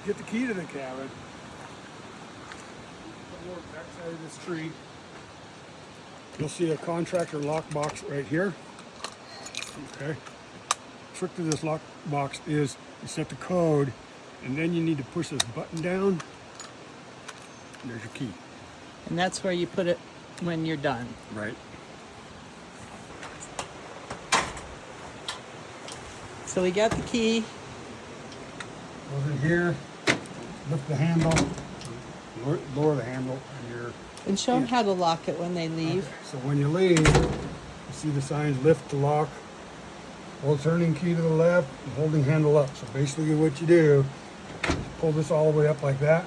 get the key to the cabin. Back side of this tree, you'll see a contractor lockbox right here. Okay. Trick to this lockbox is you set the code, and then you need to push this button down. And there's your key. And that's where you put it when you're done. Right. So we got the key. Over here, lift the handle, lower the handle, and you're. And show them how to lock it when they leave. Okay. So when you leave, you see the signs lift to lock, hold turning key to the left, and holding handle up. So basically what you do, is pull this all the way up like that,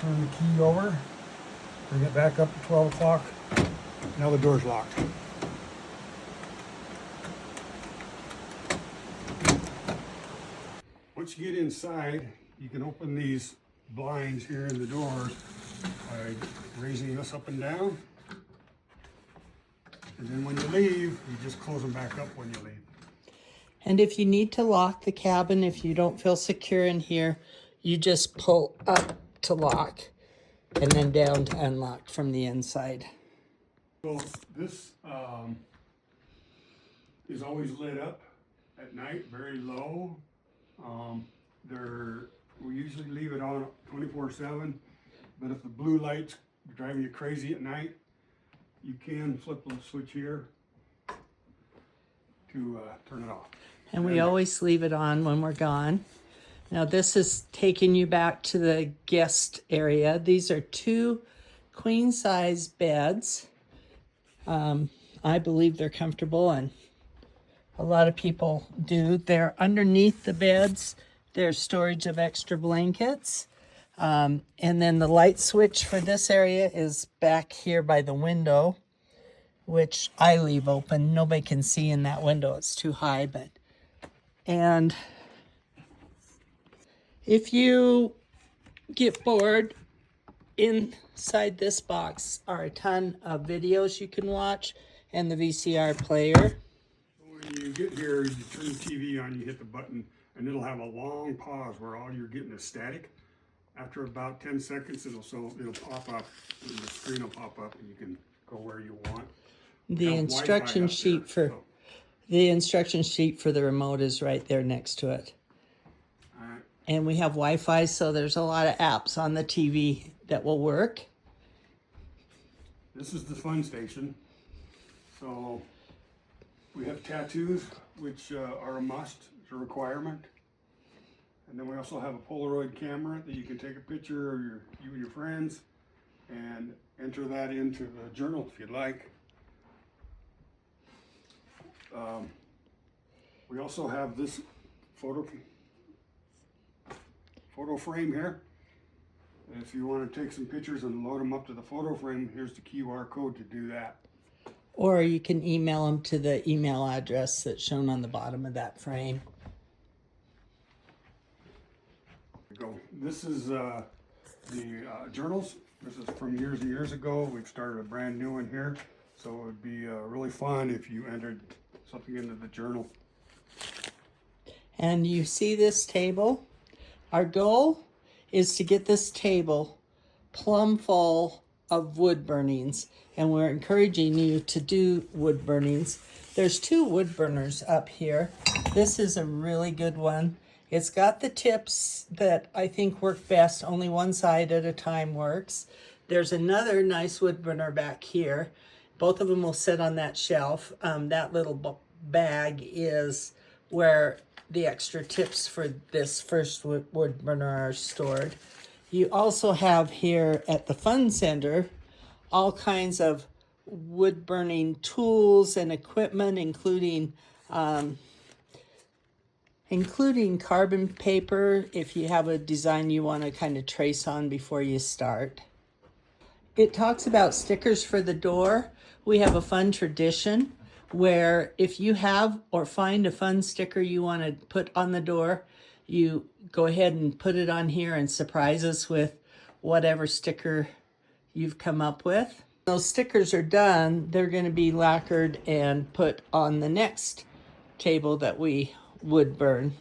turn the key over, bring it back up to 12 o'clock. Now the door's locked. Once you get inside, you can open these blinds here in the doors by raising this up and down. And then when you leave, you just close them back up when you leave. And if you need to lock the cabin, if you don't feel secure in here, you just pull up to lock and then down to unlock from the inside. So this is always lit up at night, very low. We usually leave it on 24/7, but if the blue light's driving you crazy at night, you can flip the switch here to turn it off. And we always leave it on when we're gone. Now this is taking you back to the guest area. These are 2 queen size beds. I believe they're comfortable, and a lot of people do. They're underneath the beds. There's storage of extra blankets. And then the light switch for this area is back here by the window, which I leave open. Nobody can see in that window. It's too high, and if you get bored, inside this box are a ton of videos you can watch and the VCR player. When you get here, you turn the TV on, you hit the button, and it'll have a long pause where all you're getting is static. After about 10 seconds, it'll pop up, and the screen will pop up, and you can go where you want. The instruction sheet for the remote is right there next to it. Alright. And we have Wi-Fi, so there's a lot of apps on the TV that will work. This is the fun station. So we have tattoos, which are a must, it's a requirement. And then we also have a Polaroid camera that you can take a picture of you and your friends and enter that into the journal if you'd like. We also have this photo frame here. If you want to take some pictures and load them up to the photo frame, here's the QR code to do that. Or you can email them to the email address that's shown on the bottom of that frame. This is the journals. This is from years and years ago. We've started a brand new one here. So it would be really fun if you entered something into the journal. And you see this table? Our goal is to get this table plumb full of wood burnings, and we're encouraging you to do wood burnings. There's 2 wood burners up here. This is a really good one. It's got the tips that I think work best. Only one side at a time works. There's another nice wood burner back here. Both of them will sit on that shelf. That little bag is where the extra tips for this first wood burner are stored. You also have here at the Fun Center all kinds of wood burning tools and equipment, including carbon paper if you have a design you want to kind of trace on before you start. It talks about stickers for the door. We have a fun tradition where if you have or find a fun sticker you want to put on the door, you go ahead and put it on here and surprise us with whatever sticker you've come up with. Those stickers are done, they're going to be lacquered and put on the next table that we would burn.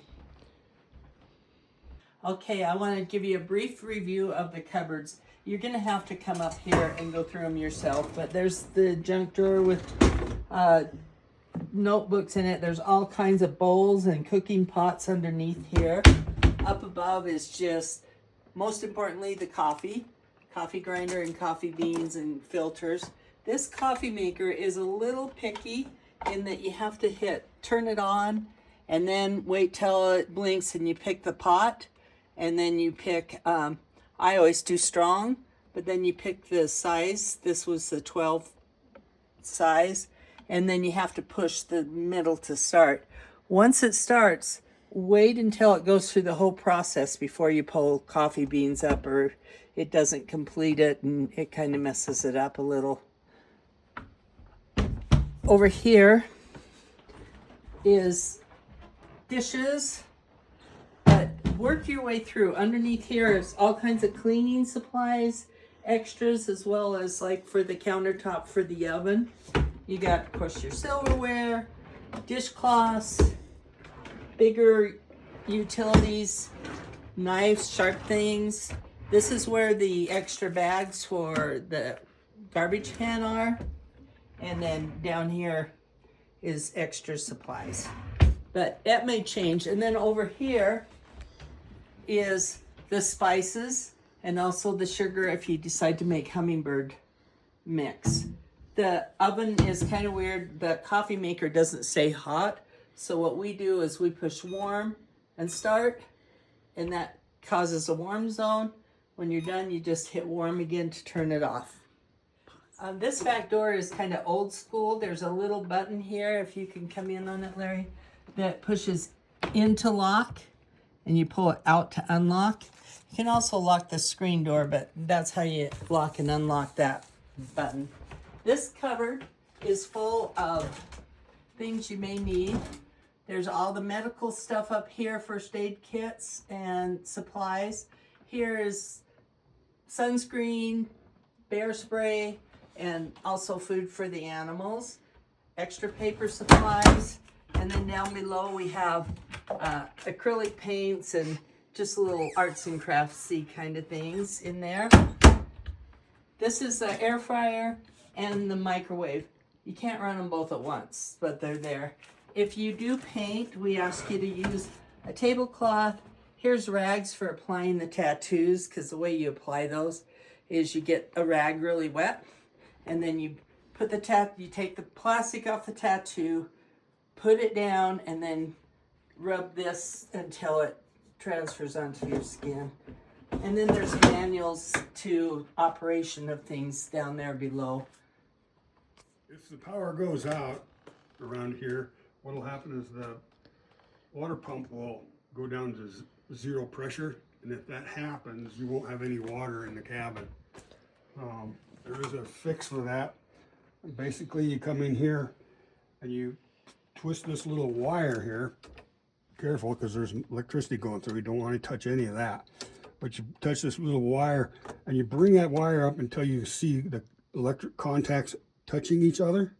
Okay, I want to give you a brief review of the cupboards. You're going to have to come up here and go through them yourself, but there's the junk drawer with notebooks in it. There's all kinds of bowls and cooking pots underneath here. Up above is just, most importantly, the coffee grinder and coffee beans and filters. This coffee maker is a little picky in that you have to turn it on and then wait till it blinks and you pick the pot, and then you pick, I always do strong, but then you pick the size. This was the 12 size, and then you have to push the middle to start. Once it starts, wait until it goes through the whole process before you pull coffee beans up, or it doesn't complete it and it kind of messes it up a little. Over here is dishes, but work your way through. Underneath here is all kinds of cleaning supplies, extras, as well as like for the countertop for the oven. You got, of course, your silverware, dishcloths, bigger utilities, knives, sharp things. This is where the extra bags for the garbage can are. And then down here is extra supplies. But that may change. And then over here is the spices and also the sugar if you decide to make hummingbird mix. The oven is kind of weird. The coffee maker doesn't stay hot. So what we do is we push warm and start, and that causes a warm zone. When you're done, you just hit warm again to turn it off. This back door is kind of old school. There's a little button here, if you can come in on it, Larry, that pushes into lock, and you pull it out to unlock. You can also lock the screen door, but that's how you lock and unlock that button. This cupboard is full of things you may need. There's all the medical stuff up here, first aid kits and supplies. Here is sunscreen, bear spray, and also food for the animals, extra paper supplies, and then down below we have acrylic paints and just little arts and craftsy kind of things in there. This is the air fryer and the microwave. You can't run them both at once, but they're there. If you do paint, we ask you to use a tablecloth. Here's rags for applying the tattoos, because the way you apply those is you get a rag really wet, and then you put you take the plastic off the tattoo, put it down, and then rub this until it transfers onto your skin. And then there's manuals to operation of things down there below. If the power goes out around here, what'll happen is the water pump will go down to zero pressure, and if that happens, you won't have any water in the cabin. There is a fix for that. Basically, you come in here and you twist this little wire here. Careful, because there's electricity going through. You don't want to touch any of that. But you touch this little wire and you bring that wire up until you see the electric contacts touching each other.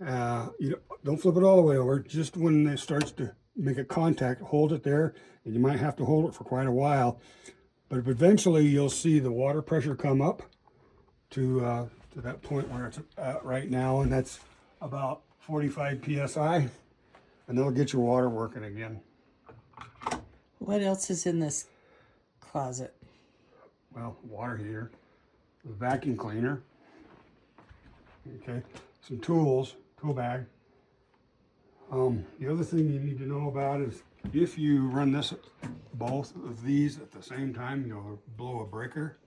Don't flip it all the way over. Just when it starts to make a contact, hold it there, and you might have to hold it for quite a while. But eventually you'll see the water pressure come up to that point where it's at right now, and that's about 45 psi, and that'll get your water working again. What else is in this closet? Well, water heater, a vacuum cleaner, okay, some tools, tool bag. The other thing you need to know about is if you run both of these at the same time, you'll blow a breaker.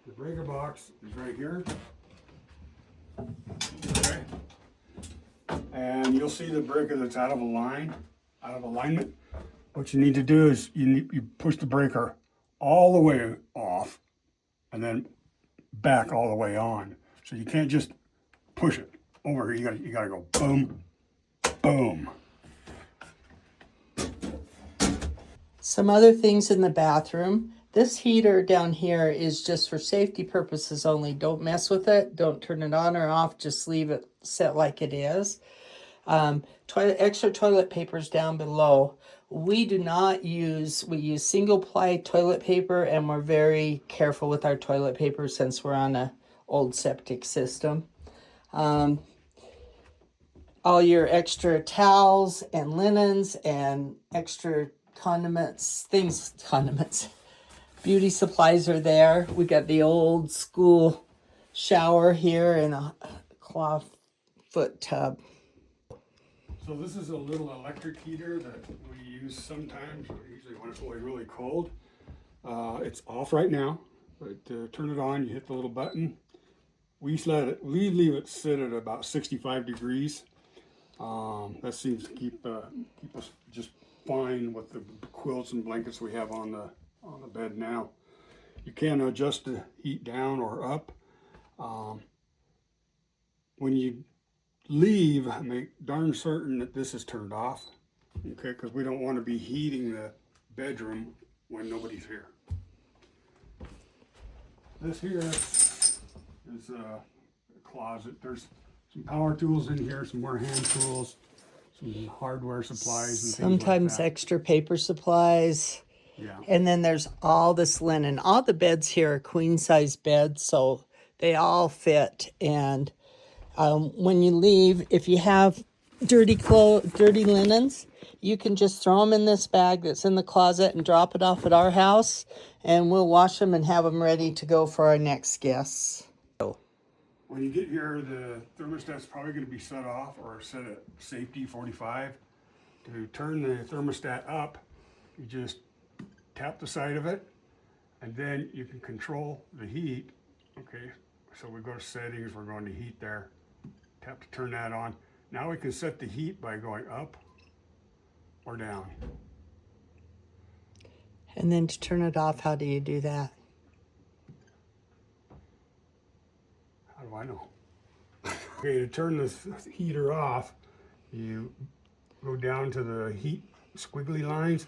The breaker box is right here. Okay. And you'll see the breaker that's out of alignment. What you need to do is you push the breaker all the way off and then back all the way on. So you can't just push it over. You gotta go boom, boom. Some other things in the bathroom. This heater down here is just for safety purposes only. Don't mess with it. Don't turn it on or off. Just leave it set like it is. Extra toilet papers down below. We do not use, we use single ply toilet paper, and we're very careful with our toilet paper since we're on a old septic system. All your extra towels and linens and extra condiments, beauty supplies are there. We got the old school shower here and a cloth foot tub. So this is a little electric heater that we use sometimes, usually when it's really, really cold. It's off right now, but to turn it on, you hit the little button. We leave it sit at about 65 degrees. That seems to keep us just fine with the quilts and blankets we have on the bed now. You can adjust the heat down or up. When you leave, make darn certain that this is turned off, okay? Because we don't want to be heating the bedroom when nobody's here. This here is a closet. There's some power tools in here, some more hand tools, some hardware supplies, and Sometimes things like extra paper supplies. that. Yeah. And then there's all this linen. All the beds here are queen size beds, so they all fit. And when you leave, if you have dirty linens, you can just throw them in this bag that's in the closet and drop it off at our house, and we'll wash them and have them ready to go for our next guests. When you get here, the thermostat's probably going to be set off or set at safety 45. To turn the thermostat up, you just tap the side of it, and then you can control the heat. Okay, so we go to settings, we're going to heat there. Tap to turn that on. Now we can set the heat by going up or down. And then to turn it off, how do you do that? How do I know? Okay, to turn this heater off, you go down to the heat squiggly lines,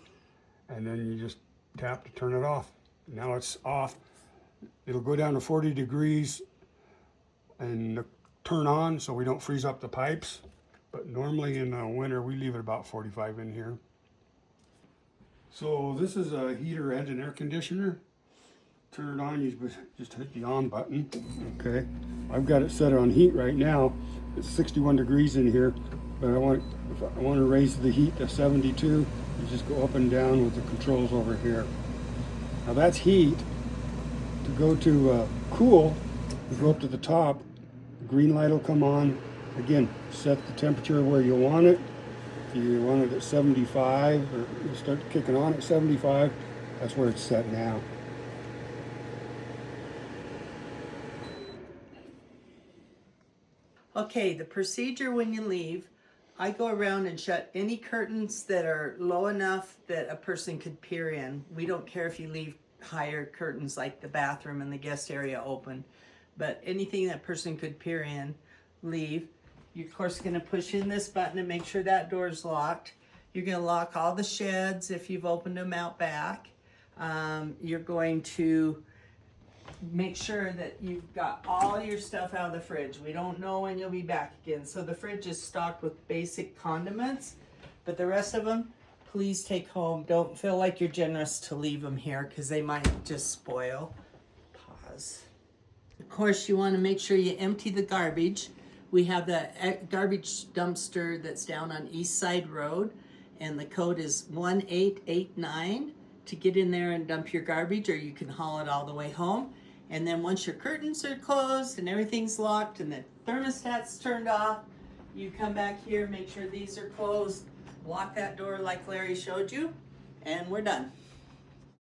and then you just tap to turn it off. Now it's off. It'll go down to 40 degrees and turn on so we don't freeze up the pipes. But normally in the winter, we leave it about 45 in here. So this is a heater and an air conditioner. Turn it on, you just hit the on button. Okay, I've got it set on heat right now. It's 61 degrees in here, but if I want to raise the heat to 72, you just go up and down with the controls over here. Now that's heat. To go to cool, you go up to the top, the green light will come on. Again, set the temperature where you want it. If you want it at 75, or you start kicking on at 75, that's where it's set now. Okay, the procedure when you leave, I go around and shut any curtains that are low enough that a person could peer in. We don't care if you leave higher curtains like the bathroom and the guest area open, but anything that person could peer in, leave. You're of course going to push in this button and make sure that door's locked. You're going to lock all the sheds if you've opened them out back. You're going to make sure that you've got all your stuff out of the fridge. We don't know when you'll be back again. So the fridge is stocked with basic condiments, but the rest of them, please take home. Don't feel like you're generous to leave them here because they might just spoil. Pause. Of course, you want to make sure you empty the garbage. We have the garbage dumpster that's down on East Side Road, and the code is 1889 to get in there and dump your garbage, or you can haul it all the way home. And then once your curtains are closed and everything's locked and the thermostat's turned off, you come back here, make sure these are closed, lock that door like Larry showed you, and we're done.